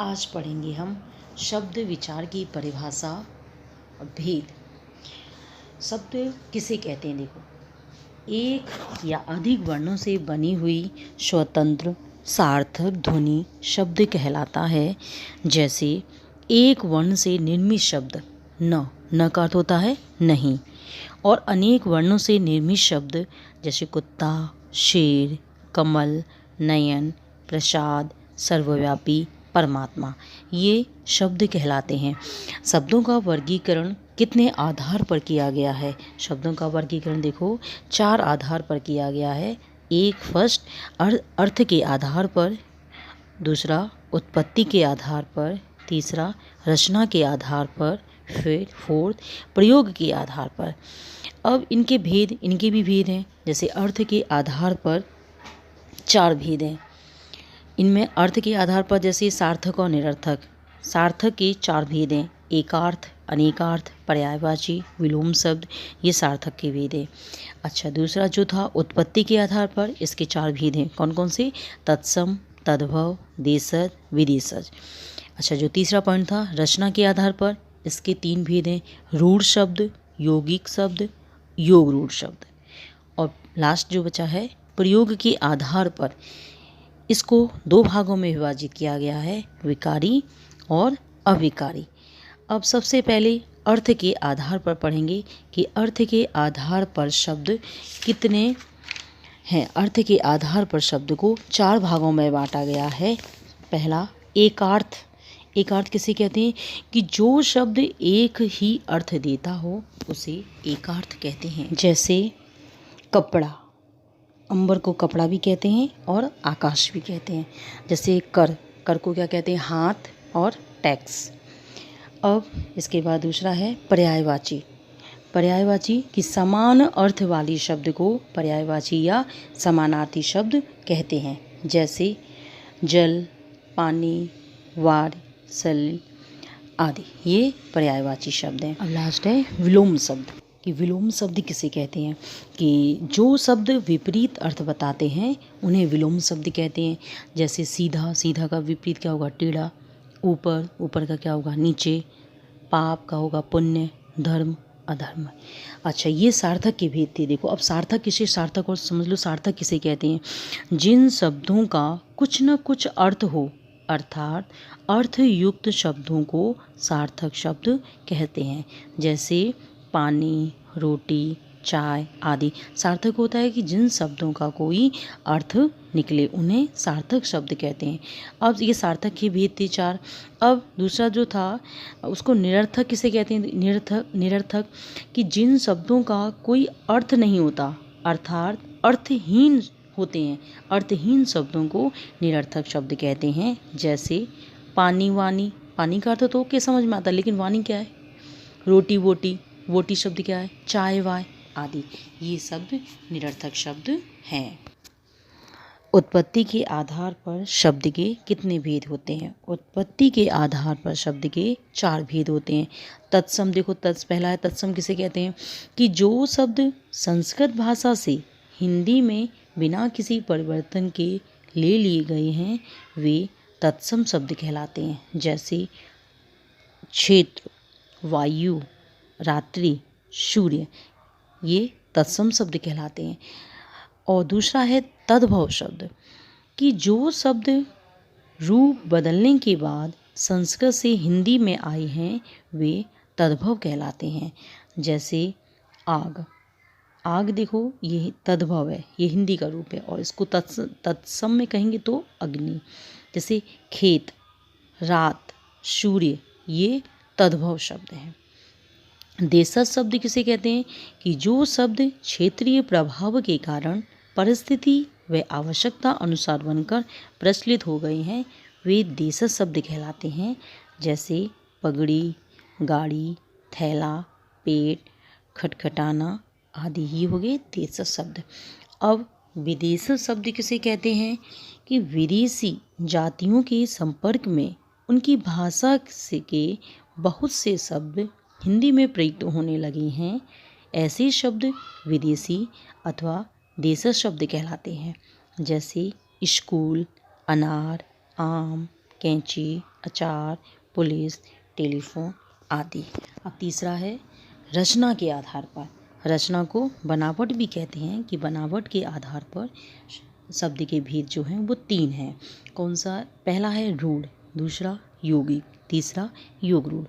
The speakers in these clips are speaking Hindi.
आज पढ़ेंगे हम शब्द विचार की परिभाषा और भेद। शब्द किसे कहते हैं? देखो, एक या अधिक वर्णों से बनी हुई स्वतंत्र सार्थक ध्वनि शब्द कहलाता है। जैसे एक वर्ण से निर्मित शब्द न का अर्थ होता है नहीं, और अनेक वर्णों से निर्मित शब्द जैसे कुत्ता, शेर, कमल, नयन, प्रसाद, सर्वव्यापी, परमात्मा, ये शब्द कहलाते हैं। शब्दों का वर्गीकरण कितने आधार पर किया गया है? शब्दों का वर्गीकरण देखो 4 आधार पर किया गया है। एक फर्स्ट अर्थ के आधार पर, दूसरा उत्पत्ति के आधार पर, तीसरा रचना के आधार पर, फिर फोर्थ प्रयोग के आधार पर। अब इनके भी भेद हैं। जैसे अर्थ के आधार पर 4 भेद हैं। इनमें अर्थ के आधार पर जैसे सार्थक और निरर्थक, सार्थक के 4 भेद हैं। एकार्थ, अनेकार्थ, पर्यायवाची, विलोम शब्द, ये सार्थक के भेद हैं। अच्छा, दूसरा जो था उत्पत्ति के आधार पर, इसके 4 भेद हैं। कौन कौन से? तत्सम, तद्भव, देशज, विदेशज। अच्छा, जो तीसरा पॉइंट था रचना के आधार पर, इसके 3 भेद हैं। रूढ़ शब्द, यौगिक शब्द, योग रूढ़ शब्द। और लास्ट जो बचा है प्रयोग के आधार पर, इसको 2 भागों में विभाजित किया गया है, विकारी और अविकारी। अब सबसे पहले अर्थ के आधार पर पढ़ेंगे कि अर्थ के आधार पर शब्द कितने हैं। अर्थ के आधार पर शब्द को 4 भागों में बांटा गया है। पहला एकार्थ। एकार्थ किसे कहते हैं? कि जो शब्द एक ही अर्थ देता हो उसे एकार्थ कहते हैं। जैसे कपड़ा, अंबर को कपड़ा भी कहते हैं और आकाश भी कहते हैं। जैसे कर को क्या कहते हैं? हाथ और टैक्स। अब इसके बाद दूसरा है पर्यायवाची। पर्यायवाची कि समान अर्थ वाली शब्द को पर्यायवाची या समानार्थी शब्द कहते हैं। जैसे जल, पानी, वार, सल आदि, ये पर्यायवाची शब्द हैं। अब लास्ट है विलोम शब्द। कि विलोम शब्द किसे कहते हैं? कि जो शब्द विपरीत अर्थ बताते हैं उन्हें विलोम शब्द कहते हैं। जैसे सीधा, सीधा का विपरीत क्या होगा? टेढ़ा। ऊपर, ऊपर का क्या होगा? नीचे। पाप का होगा पुण्य, धर्म, अधर्म। अच्छा, ये सार्थक के भेद थे। देखो, अब सार्थक किसे, सार्थक और समझ लो सार्थक किसे कहते हैं? जिन शब्दों का कुछ न कुछ अर्थ हो, अर्थात अर्थयुक्त शब्दों को सार्थक शब्द कहते हैं। जैसे पानी, रोटी, चाय आदि। सार्थक होता है कि जिन शब्दों का कोई अर्थ निकले उन्हें सार्थक शब्द कहते हैं। अब ये सार्थक के भेद थे 4। अब दूसरा जो था उसको निरर्थक किसे कहते हैं? निरर्थक कि जिन शब्दों का कोई अर्थ नहीं होता, अर्थात अर्थहीन होते हैं, अर्थहीन शब्दों को निरर्थक शब्द कहते हैं। जैसे पानी, वानी। पानी का अर्थ तो क्या समझ में आता है, लेकिन वानी क्या है? रोटी, वोटी। वोटी शब्द क्या है? चाय, वाय आदि। ये शब्द निरर्थक शब्द हैं। उत्पत्ति के आधार पर शब्द के कितने भेद होते हैं? उत्पत्ति के आधार पर शब्द के 4 भेद होते हैं। तत्सम, देखो पहला है तत्सम किसे कहते हैं? कि जो शब्द संस्कृत भाषा से हिंदी में बिना किसी परिवर्तन के ले लिए गए हैं वे तत्सम शब्द कहलाते हैं। जैसे क्षेत्र, वायु, रात्रि, सूर्य, ये तत्सम शब्द कहलाते हैं। और दूसरा है तद्भव शब्द। कि जो शब्द रूप बदलने के बाद संस्कृत से हिंदी में आए हैं वे तद्भव कहलाते हैं। जैसे आग। आग देखो ये तद्भव है, ये हिंदी का रूप है, और इसको तत्सम में कहेंगे तो अग्नि। जैसे खेत, रात, सूर्य, ये तद्भव शब्द हैं। देशज शब्द किसे कहते हैं? कि जो शब्द क्षेत्रीय प्रभाव के कारण परिस्थिति व आवश्यकता अनुसार बनकर प्रचलित हो गए हैं वे देशज शब्द कहलाते हैं। जैसे पगड़ी, गाड़ी, थैला, पेट, खटखटाना आदि ही हो गए देशज शब्द। अब विदेशज शब्द किसे कहते हैं? कि विदेशी जातियों के संपर्क में उनकी भाषा से के बहुत से शब्द हिंदी में प्रयुक्त होने लगे हैं। ऐसे शब्द विदेशी अथवा देशज शब्द कहलाते हैं। जैसे स्कूल, अनार, आम, कैंची, अचार, पुलिस, टेलीफोन आदि। अब तीसरा है रचना के आधार पर। रचना को बनावट भी कहते हैं कि बनावट के आधार पर शब्द के भेद जो हैं वो 3 हैं। कौन सा? पहला है रूढ़, दूसरा यौगिक, तीसरा योग रूढ़।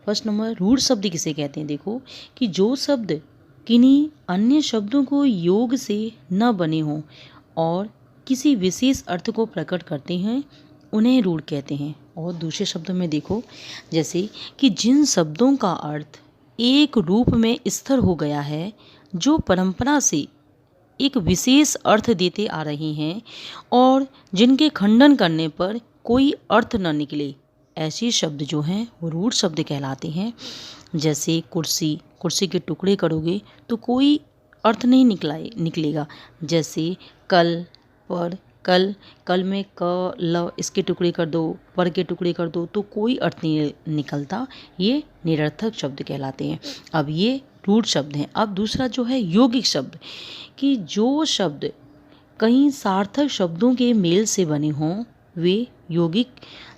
फर्स्ट नंबर रूढ़ शब्द किसे कहते हैं? देखो कि जो शब्द किन्हीं अन्य शब्दों को योग से न बने हों और किसी विशेष अर्थ को प्रकट करते हैं उन्हें रूढ़ कहते हैं। और दूसरे शब्दों में देखो जैसे कि जिन शब्दों का अर्थ एक रूप में स्थिर हो गया है, जो परंपरा से एक विशेष अर्थ देते आ रहे हैं और जिनके खंडन करने पर कोई अर्थ न निकले, ऐसे शब्द जो हैं वो रूढ़ शब्द कहलाते हैं। जैसे कुर्सी, कुर्सी के टुकड़े करोगे तो कोई अर्थ नहीं निकलेगा। जैसे कल, पर, कल, कल में क ल इसके टुकड़े कर दो, पर के टुकड़े कर दो तो कोई अर्थ नहीं निकलता, ये निरर्थक शब्द कहलाते हैं। अब ये रूढ़ शब्द हैं। अब दूसरा जो है यौगिक शब्द, कि जो शब्द कई सार्थक शब्दों के मेल से बने हों वे यौगिक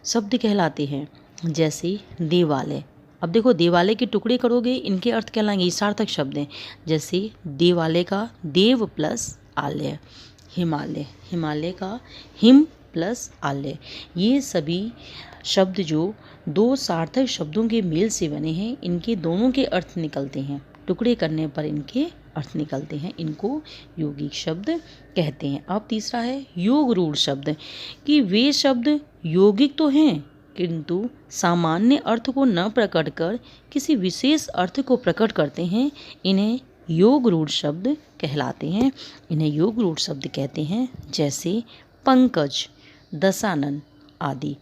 शब्द कहलाते हैं। जैसे देवालय, अब देखो देवालय के टुकड़े करोगे इनके अर्थ कहलाएंगे, ये सार्थक शब्द हैं। जैसे देवालय का देव प्लस आलय, हिमालय, हिमालय का हिम प्लस आलय, ये सभी शब्द जो 2 सार्थक शब्दों के मेल से बने हैं इनके दोनों के अर्थ निकलते हैं, टुकड़े करने पर इनके अर्थ निकलते हैं, इनको यौगिक शब्द कहते हैं। अब तीसरा है योग रूढ़ शब्द, कि वे शब्द यौगिक तो हैं किंतु सामान्य अर्थ को न प्रकट कर किसी विशेष अर्थ को प्रकट करते हैं, इन्हें योग रूढ़ शब्द कहलाते हैं, इन्हें योग रूढ़ शब्द कहते हैं। जैसे पंकज, दशानन आदि।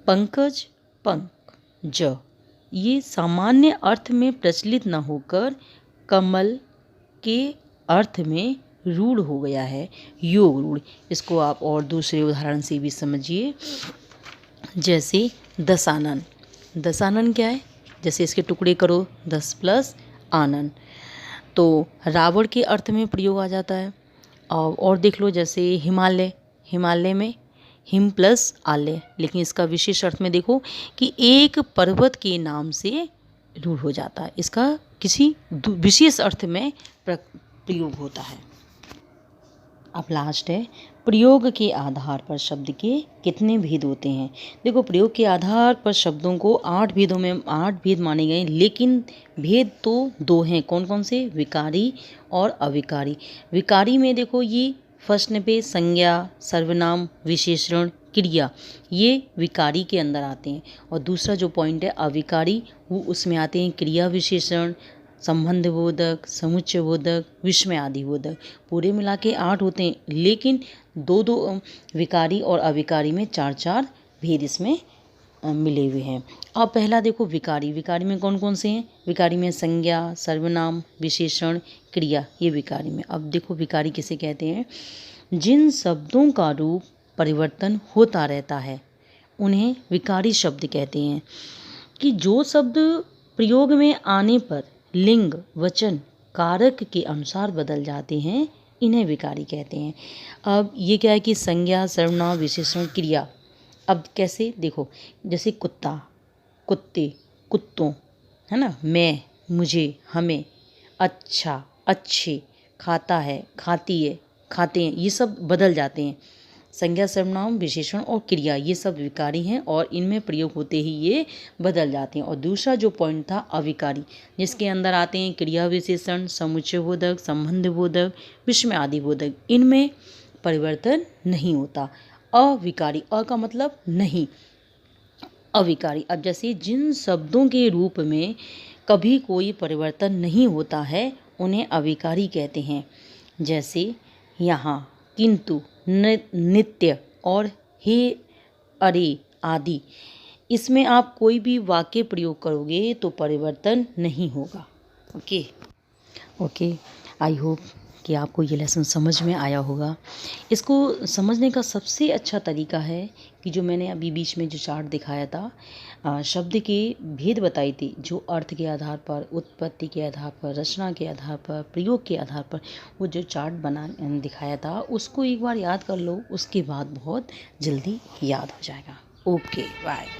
पंकज, पंक, ज, ये सामान्य अर्थ में प्रचलित न होकर कमल के अर्थ में रूढ़ हो गया है, योग रूढ़। इसको आप और दूसरे उदाहरण से भी समझिए। जैसे दशानन, दशानन क्या है? जैसे इसके टुकड़े करो 10 प्लस आनन, तो रावण के अर्थ में प्रयोग आ जाता है। और देख लो जैसे हिमालय, हिमालय में हिम प्लस आलय, लेकिन इसका विशेष अर्थ में देखो कि एक पर्वत के नाम से रूढ़ हो जाता है, इसका किसी विशेष अर्थ में प्रयोग होता है। अब लास्ट है प्रयोग के आधार पर शब्द के कितने भेद होते हैं। देखो प्रयोग के आधार पर शब्दों को 8 भेदों में 8 भेद माने गए, लेकिन भेद तो 2 हैं। कौन कौन से? विकारी और अविकारी। विकारी में देखो ये फर्स्ट पे संज्ञा, सर्वनाम, विशेषण, क्रिया, ये विकारी के अंदर आते हैं। और दूसरा जो पॉइंट है अविकारी, वो उसमें आते हैं क्रिया विशेषण, संबंध बोधक, समुच्चय बोधक, विस्मय आदि बोधक। पूरे मिला के 8 होते हैं, लेकिन 2 विकारी और अविकारी में 4 भेद इसमें मिले हुए हैं। अब पहला देखो विकारी, विकारी में कौन कौन से हैं? विकारी में संज्ञा, सर्वनाम, विशेषण, क्रिया, ये विकारी में। अब देखो विकारी किसे कहते हैं? जिन शब्दों का रूप परिवर्तन होता रहता है उन्हें विकारी शब्द कहते हैं। कि जो शब्द प्रयोग में आने पर लिंग, वचन, कारक के अनुसार बदल जाते हैं, इन्हें विकारी कहते हैं। अब ये क्या है कि संज्ञा, सर्वनाम, विशेषण, क्रिया। अब कैसे? देखो जैसे कुत्ता, कुत्ते, कुत्तों, है ना, मैं, मुझे, हमें, अच्छा, अच्छे, खाता है, खाती है, खाते हैं, ये सब बदल जाते हैं। संज्ञा, सर्वनाम, विशेषण और क्रिया, ये सब विकारी हैं और इनमें प्रयोग होते ही ये बदल जाते हैं। और दूसरा जो पॉइंट था अविकारी, जिसके अंदर आते हैं क्रिया विशेषण, समुच्चय बोधक, संबंध बोधक, विस्मय आदि बोधक, इनमें परिवर्तन नहीं होता। अविकारी, अ का मतलब नहीं, अविकारी। अब जैसे जिन शब्दों के रूप में कभी कोई परिवर्तन नहीं होता है उन्हें अविकारी कहते हैं। जैसे यहाँ, किंतु, नित्य और हे, अरे आदि, इसमें आप कोई भी वाक्य प्रयोग करोगे तो परिवर्तन नहीं होगा। ओके, आई होप कि आपको ये लेसन समझ में आया होगा। इसको समझने का सबसे अच्छा तरीका है कि जो मैंने अभी बीच में जो चार्ट दिखाया था, शब्द के भेद बताई थी, जो अर्थ के आधार पर, उत्पत्ति के आधार पर, रचना के आधार पर, प्रयोग के आधार पर, वो जो चार्ट दिखाया था उसको एक बार याद कर लो, उसके बाद बहुत जल्दी याद हो जाएगा। Okay bye.